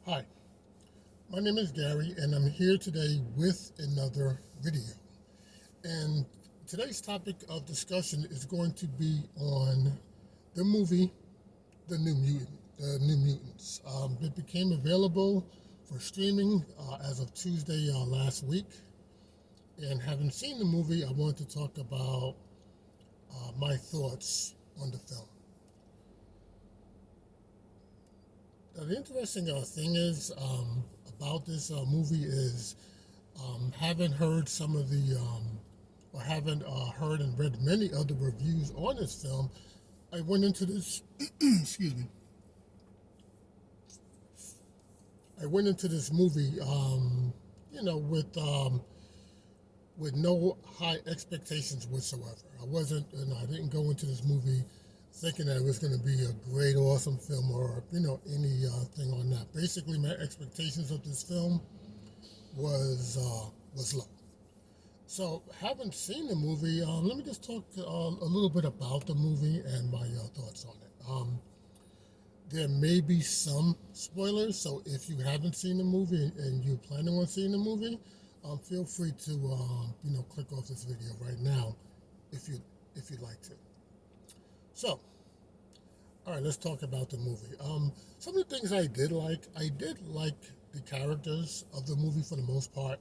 Hi, my name is Gary, and I'm here today with another video. And today's topic of discussion is going to be on the movie The New Mutants. It became available for streaming as of Tuesday last week. And having seen the movie, I want to talk about my thoughts on the film. The interesting thing is about this movie is haven't heard some of the or haven't heard and read many other reviews on this film. I went into this excuse me. I went into this movie with no high expectations whatsoever. I didn't go into this movie thinking that it was going to be a great, awesome film or anything on that. Basically, my expectations of this film was low. So, having seen the movie, let me just talk a little bit about the movie and my thoughts on it. There may be some spoilers, so if you haven't seen the movie and you're planning on seeing the movie, feel free to click off this video right now if you'd like to. So, all right, let's talk about the movie. Some of the things I did like the characters of the movie for the most part.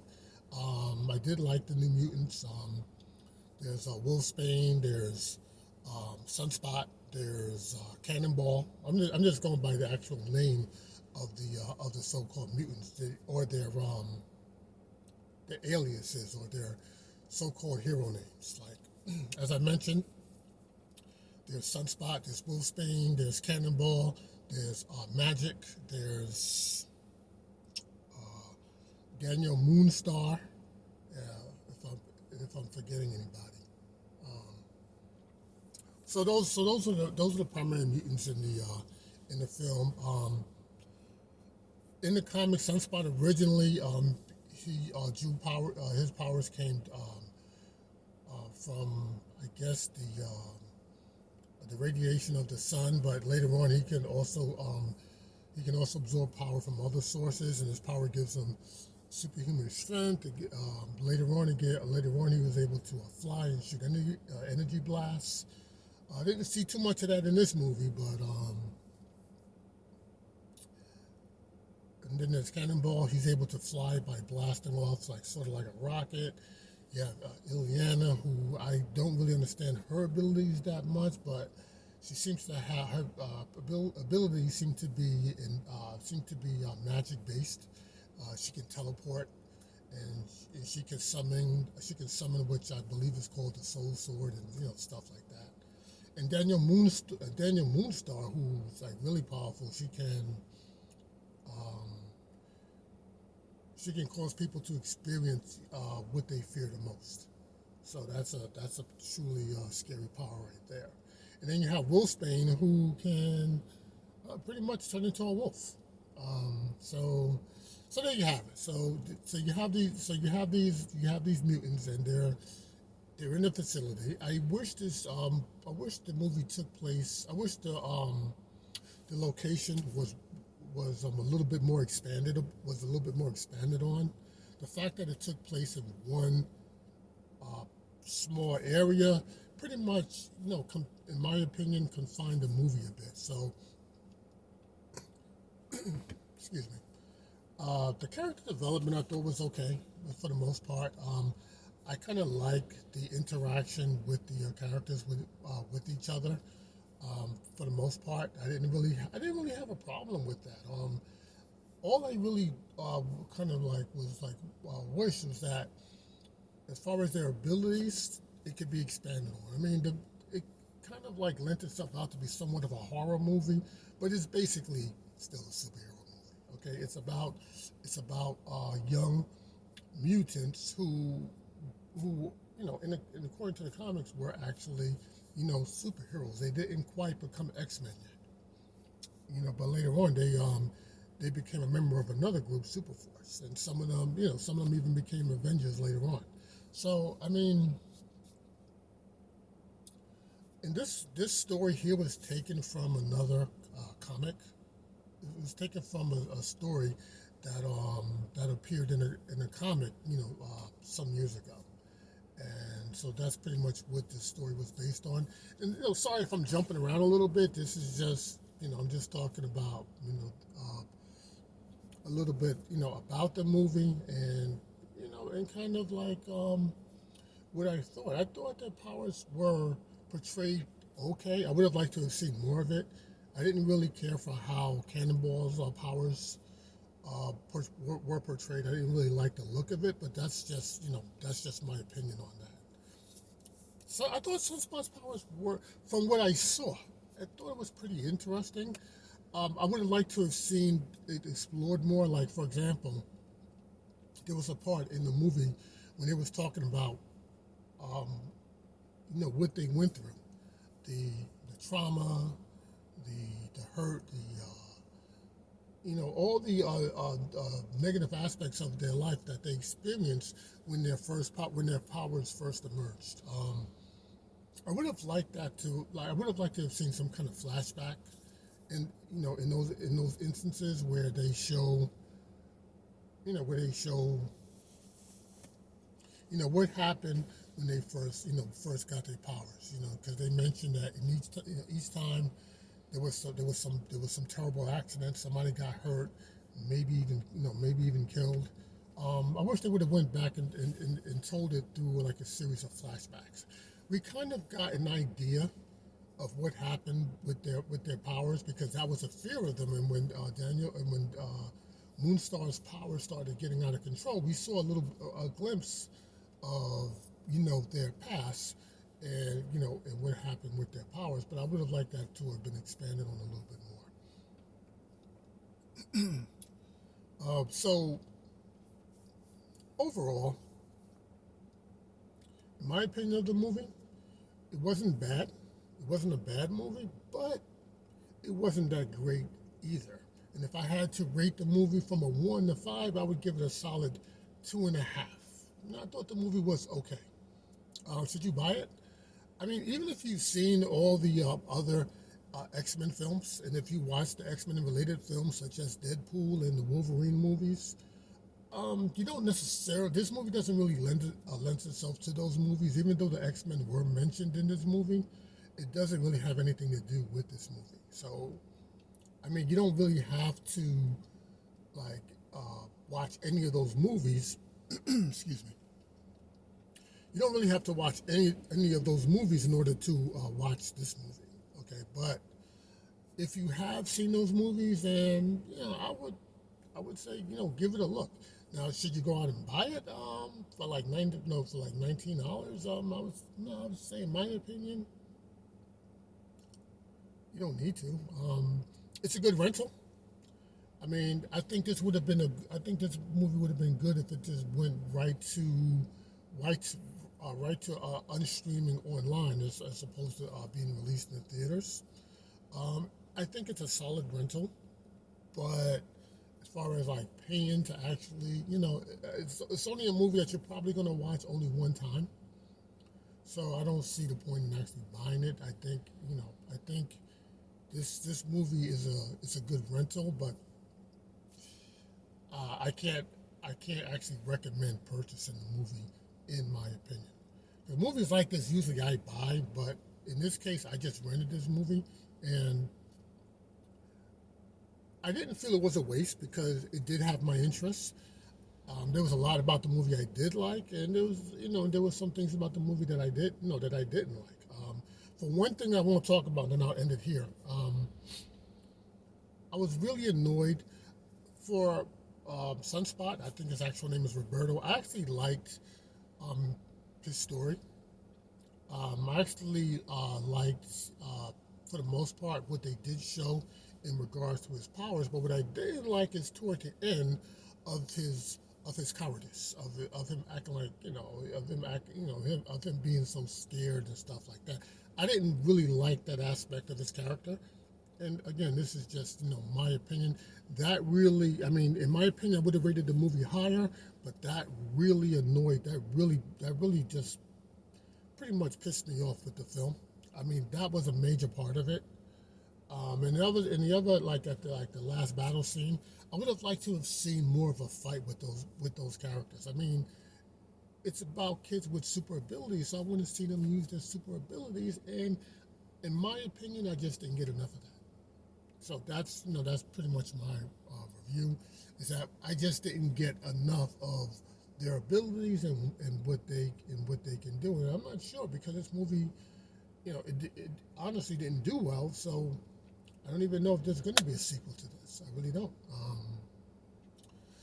I did like the New Mutants. There's Wolfsbane, there's Sunspot, there's Cannonball. I'm just going by the actual name of the so-called mutants, or their aliases or their so-called hero names. Like as I mentioned, there's Sunspot, there's Wolfsbane, there's Cannonball, there's Magic, there's Daniel Moonstar. If I'm forgetting anybody. Um, those are the primary mutants in the film. In the comics, Sunspot originally he drew power. His powers came from, I guess, the radiation of the sun. But later on, he can also absorb power from other sources, and his power gives him superhuman strength. Later on, he was able to fly and shoot energy blasts. I didn't see too much of that in this movie, but and then there's Cannonball. He's able to fly by blasting off sort of like a rocket. You have Ileana, who I don't really understand her abilities that much, but she seems to have her abilities seem to be magic based. She can teleport, and she can summon. Which I believe is called the Soul Sword, and stuff like that. And Daniel Moonstar, who's like really powerful. Um, she can cause people to experience what they fear the most. So that's a truly scary power right there. And then you have Wolfsbane, who can pretty much turn into a wolf. So there you have it. You have these mutants, and they're in a facility. I wish the movie took place. I wish the location was a little bit more expanded. Was a little bit more expanded on. The fact that it took place in one uh, small area, pretty much, in my opinion, confined the movie a bit. So, excuse me. The character development I thought was okay for the most part. I kind of like the interaction with the characters with each other. For the most part, I didn't really have a problem with that. All I really kind of like was like wish was that as far as their abilities, it could be expanded on. I mean, it kind of like lent itself out to be somewhat of a horror movie, but it's basically still a superhero movie. Okay, it's about young mutants who according to the comics were actually superheroes. They didn't quite become X-Men yet, but later on they became a member of another group, Superforce, and some of them even became Avengers later on. So I mean, and this story here was taken from another comic. it was taken from a story that appeared in a comic, some years ago. And so that's pretty much what this story was based on. And sorry if I'm jumping around a little bit. This is just I'm just talking about a little bit about the movie and kind of like what I thought. I thought that powers were portrayed okay. I would have liked to have seen more of it. I didn't really care for how Cannonball's powers were portrayed. I didn't really like the look of it, but that's just my opinion on that. So I thought Sunspot's powers were, from what I saw, I thought it was pretty interesting. I would have liked to have seen it explored more. Like, for example, there was a part in the movie when it was talking about, um, what they went through, the trauma, the hurt, all the negative aspects of their life that they experienced when when their powers first emerged. I would have liked that to I would have liked to have seen some kind of flashback, and in those instances where they show, what happened when they first got their powers. Because they mentioned that in each time there was some terrible accident. Somebody got hurt, maybe even killed. I wish they would have went back and told it through like a series of flashbacks. We kind of got an idea of what happened with their powers, because that was a fear of them. And when Moonstar's powers started getting out of control, we saw a glimpse of their past, and what happened with their powers. But I would have liked that to have been expanded on a little bit more. So overall, in my opinion of the movie, it wasn't bad. It wasn't a bad movie, but it wasn't that great either. And if I had to rate the movie from a 1 to 5, I would give it a solid 2.5. I thought the movie was okay. Should you buy it? I mean, even if you've seen all the other X-Men films, and if you watch the X-Men related films such as Deadpool and the Wolverine movies, you don't necessarily. This movie doesn't really lend itself to those movies, even though the X-Men were mentioned in this movie. It doesn't really have anything to do with this movie. So, I mean, you don't really have to like watch any of those movies. Excuse me. You don't really have to watch any of those movies in order to watch this movie. Okay, but if you have seen those movies, then I would say give it a look. Now, should you go out and buy it for like $19? I would say, in my opinion, you don't need to. It's a good rental. I mean, I think this movie would have been good if it just went right to unstreaming online as opposed to being released in the theaters. I think it's a solid rental, but as far as like paying to actually, it's only a movie that you're probably going to watch only one time. So I don't see the point in actually buying it. I think this movie is a good rental, but I can't actually recommend purchasing the movie, in my opinion. The movies like this usually I buy, but in this case I just rented this movie, and I didn't feel it was a waste because it did have my interest. There was a lot about the movie I did like, and there was some things about the movie that I didn't like. For one thing I won't talk about, and then I'll end it here. I was really annoyed for Sunspot. I think his actual name is Roberto. I actually liked his story. I actually liked, for the most part, what they did show in regards to his powers. But what I didn't like is toward the end of his cowardice, of him acting like of him being so scared and stuff like that. I didn't really like that aspect of his character. And again, this is just my opinion. That really, I mean, in my opinion, I would have rated the movie higher, but that really annoyed. That really just pretty much pissed me off with the film. I mean, that was a major part of it. And the other, like at the last battle scene, I would have liked to have seen more of a fight with those characters. I mean, it's about kids with super abilities, so I want to see them use their super abilities. And in my opinion, I just didn't get enough of that. So that's pretty much my review. Is that I just didn't get enough of their abilities and what they can do. And I'm not sure because this movie, it honestly didn't do well. So I don't even know if there's going to be a sequel to this. I really don't.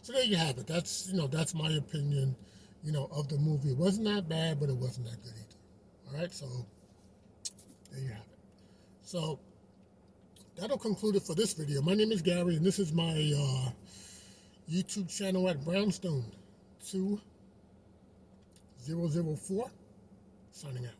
So there you have it. That's my opinion, of the movie. It wasn't that bad, but it wasn't that good either. All right, so there you have it. So that'll conclude it for this video. My name is Gary, and this is my YouTube channel at Brownstone 2004. Signing out.